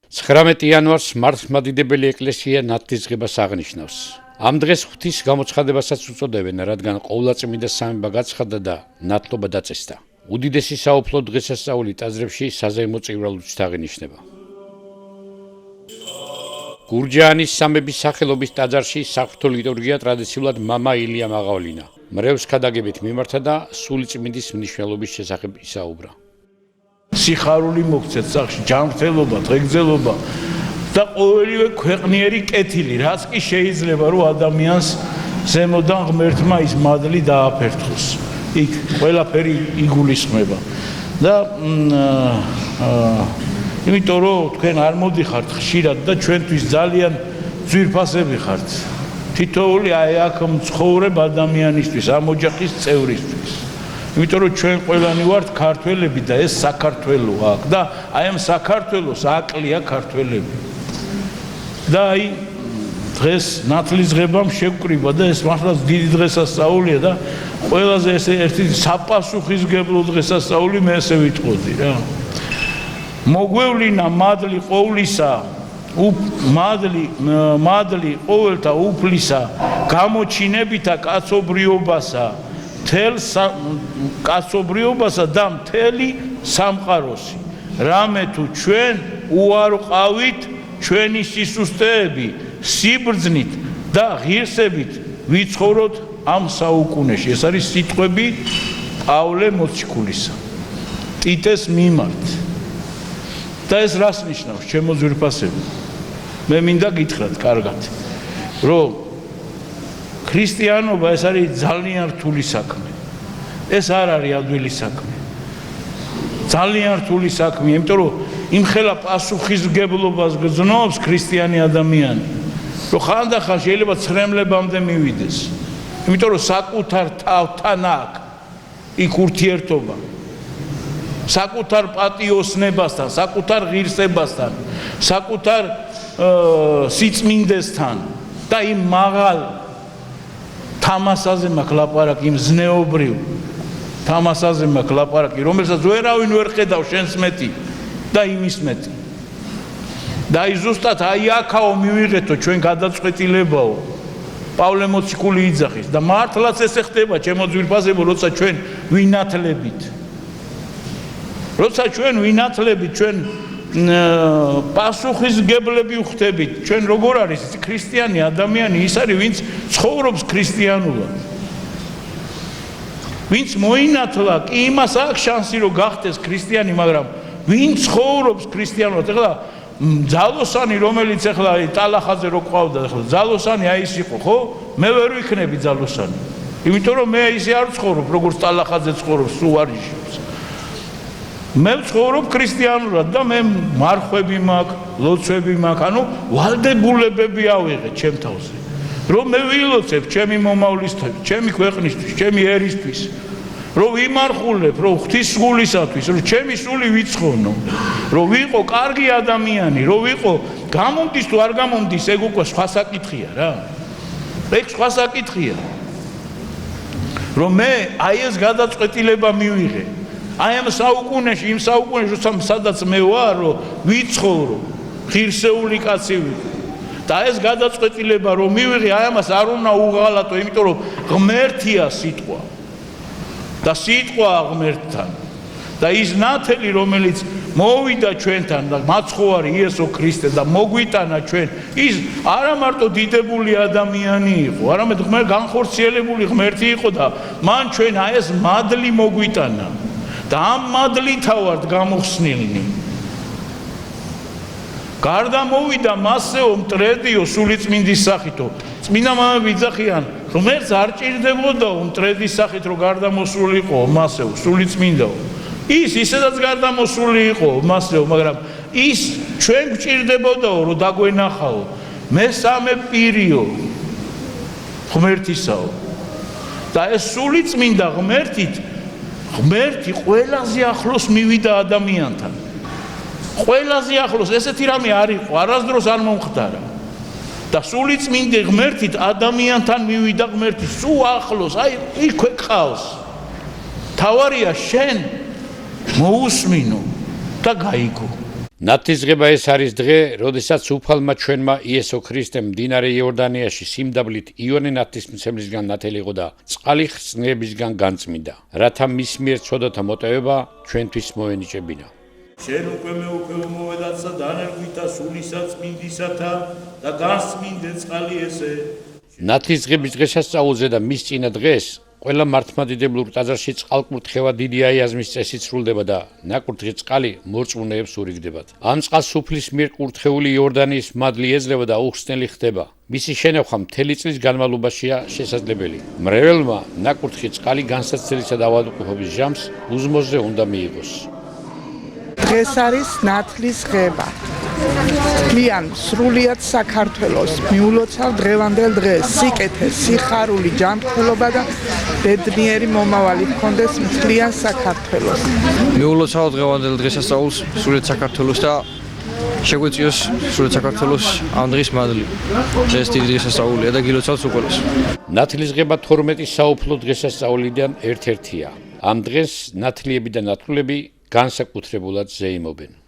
19 იანვარს მართლმადიდებელი ეკლესია ნათლისღებას აღნიშნავს. ამ დღეს ღვთის გამოცხადებასაც უწოდებენ, რადგან ყოვლადწმიდა სამება გაცხადდა და ნათლობა დაწესდა. უდიდესი საუფლო დღესასწაული ტაძრებში საზეიმო წირვალით აღინიშნება. გურჯაანის სამების სახელობის ტაძარში საღვთო ლიტურგია ტრადიციულად მამა ილია მაღავლინა. მრევს ქადაგებით მიმართა და სულიწმინდის მნიშვნელობის შესახებ ისაუბრა. სიხარული მოგცეთ სახში, ჯანმრთელობა, დღეგრძელობა და ყოველივე ქვეყნიერი კეთილი, რაც კი შეიძლება რომ ადამიანს ზემოდან ღმერთმა ის მადლი დააფერთხოს. იქ ყველაფერი იგულისხმება. და იმიტომ რომ თქვენ არ მოდიხართ ხშირად და ჩვენთვის ძალიან ძვირფასები ხართ. თითოეული აი აქ მცხოვრებ ადამიანისთვის, ამ ოჯახის წევრისთვის. იმიტომ რომ ჩვენ ყველანი ვართ ქართველები და ეს საქართველო აქ და აი ამ საქართველოს აკლია ქართველები. და აი დღეს ნათლისღებამ შევკრიბა და ეს მართლაც დიდი დღესასწაულია და ყველაზე ეს ერთი საპასუხისმგებლო დღესასწაული მე ესე ვიტყოდი რა. მოგვევლინა მადლი ყოვლისა, მადლი ყოველთა უფლისა, გამოჩინებითა კაცობრიობასა, მთელ კაცობრიობასა და მთელი სამყაროსი. რამე თუ ჩვენ უარო ყავით ჩვენი სისუსტეები, სიბრძნით და ღირსებით ვიცხოვროთ ამ საუკუნეში. ეს არის სიტყვები პავლე მოციქულისა ტიტეს მიმართ. და ეს რას ნიშნავს, ჩემო ძვირფასები? მე მინდა გითხრათ კარგად, რომ ქრისტიანობა ეს არის ძალიან რთული საქმე. ეს არ არის ადვილი საქმე. ძალიან რთული საქმე, იმიტომ რომ იმხელა პასუხისმგებლობას გრძნობს ქრისტიანი ადამიანი, რომ ხანდახან შეიძლება ცრემლებამდე მივიდეს. იმიტომ რომ საკუთარ თავთან აქვს იქ ურთიერთობა. საკუთარ პატიოსნებასთან, საკუთარ ღირსებასთან, საკუთარ სიწმინდესთან და იმ მაღალ თამასაზე მაქვს ლაპარაკი, იმ ზნეობრივ თამასაზე მაქვს ლაპარაკი, რომელსაც ვერავინ ვერ ხედავს შენს მეტი და იმის მეტი. და აი ზუსტად აი აქაო მივიღეთო ჩვენ გადაწყვეტილებაო. პავლე მოციქული იძახის და მართლაც ესე ხდება, ჩემო ძვირფასებო, როცა ჩვენ ვინათლებით. როცა ჩვენ ვინათლებით, ჩვენ პასუხისმგებლები ვხდებით. ჩვენ როგორ არის ქრისტიანი ადამიანი, ის არის ვინც ცხოვრობს ქრისტიანულად. ვინც მოინათლა, კი იმას აქვს შანსი რომ გახდეს ქრისტიანი, მაგრამ ვინც ცხოვრობს ქრისტიანულად. ეხლა ძალოსანი, რომელიც ეხლა ტალახაზე რო ყავდა, ეხლა ძალოსანი აი ის იყო, ხო? მე ვერ ვიქნები ძალოსანი. იმიტომ რომ მე ისე არ ვცხოვრობ, როგორც ტალახაზე ცხოვრობს სუვარიში. მე ვცხოვრობ ქრისტიანულად და მე მარხვები მაქვს, ლოცვები მაქვს, ანუ ვალდებულებები ავიღე ჩემ თავზე. რომ მე ვილოცებ ჩემი მომავლისთვის, ჩემი ქვეყნისთვის, ჩემი ერისთვის, რომ ვიმარხულებ, რომ ღვთის სულისათვის, რომ ჩემი სული ვიცხონო, რომ ვიყო კარგი ადამიანი, რომ ვიყო გამომდის თუ არ გამომდის, ეგ უკვე სხვა საკითხია რა. ეგ სხვა საკითხია. რომ მე აი ეს გადაწყვეტილება მივიღე. აი ამ საუკუნეში, იმ საუკუნეში, სადაც მე ვარ, რომ ვიცხოვრო, ღირსეული კაცი ვიყო. და ეს გადაწყვეტილება რომ მივიღე, აი ამას არ უნდა უღალატო, იმიტომ რომ ღმერთია სიტყვა. და სიტყვა ღმერთთან. და ის ნათელი, რომელიც მოვიდა ჩვენთან და მაცხოვარი იესო ქრისტე და მოგვიტანა ჩვენ, ის არა მარტო დიდებული ადამიანი იყო, არამედ განხორციელებული ღმერთი იყო და მან ჩვენ აი ეს მადლი მოგვიტანა. და ამ მადლითა ვართ გამოხსნილნი. გარდა მოვიდა მასეო მტრედიო სულიწმინდის სახითო. წმინდა მამები იძახიან, ღმერთს არ ჭირდებოდა მტრედის სახით რომ გარდამოსულიყო მასეო სულიწმინდაო. ის ისედაც გარდამოსული იყო მასეო, მაგრამ ის ჩვენ გვჭირდებოდაო რომ დაგვენახაო. მესამე პირიო ღმერთისაო. და ეს სულიწმინდა ღმერთი ყველაზე ახლოს მივიდა ადამიანთან. ყველაზე ახლოს, ესეთი რამე არ იყო, არასდროს არ მომხდარა. და სულიწმინდა ღმერთით ადამიანთან მივიდა ღმერთი სულ ახლოს, აი იქვე ყავს. თავარია შენ მოусმინო და გაიგო. ნათლისღება ეს არის დღე, როდესაც უფალმა ჩვენმა იესო ქრისტემ მდინარე იორდანიაში სიმდაბლით იონე ნათლისმცემლისგან ნათელიღო და წყალი ხრწნილებისგან განწმინდა, რათა მის მიერ ცოდათა მოტევება ჩვენთვის მოენიჭებინა. შენ უკვე მეუფეო მოედაცა დანერგვითა სულისა წმინდისათა და გასწმინდე წყალი ესე. ნათლისღების დღესასწაულზე და მის წინა დღეს ყველა მართლმადიდებლურ ტაძარში წყალკურთხევა დიდი აიაზმის წესით სრულდება და ნაკურთხი წყალი მორწმუნეებს ურიგდებათ. ამ წყალს სუფლის მიერ კურთხეული იორდანიის მადლი ეძლევა და უხსნელი ხდება. მისი შენახვა მთელი წლის განმავლობაშია შესაძლებელი. მრეველმა ნაკურთხი წყალი განსაცდელისა და ავადმყოფობის ჟამს უზმოზე უნდა მიიღოს. დღეს არის ნათლისღება. მიან სრულიად საქართველოს მიულოცავ დღევანდელ დღეს სიკეთე, სიხარული, ჯანმრთელობა და ბედნიერი მომავალი ჰქონდეს მთლიან საქართველოს. მიულოცავ დღევანდელ დღესასწაულს სრულიად საქართველოს და შეგვეწიოს სრულიად საქართველოს ამ დღის მადლი. ეს დიდი დღესასწაულია და გილოცავთ უყურეს. ნათლისღება 12 საუფლო დღესასწაულიდან ერთ-ერთია. ამ დღეს ნათლიები და ნათლულები განსაკუთრებულად ზეიმობენ.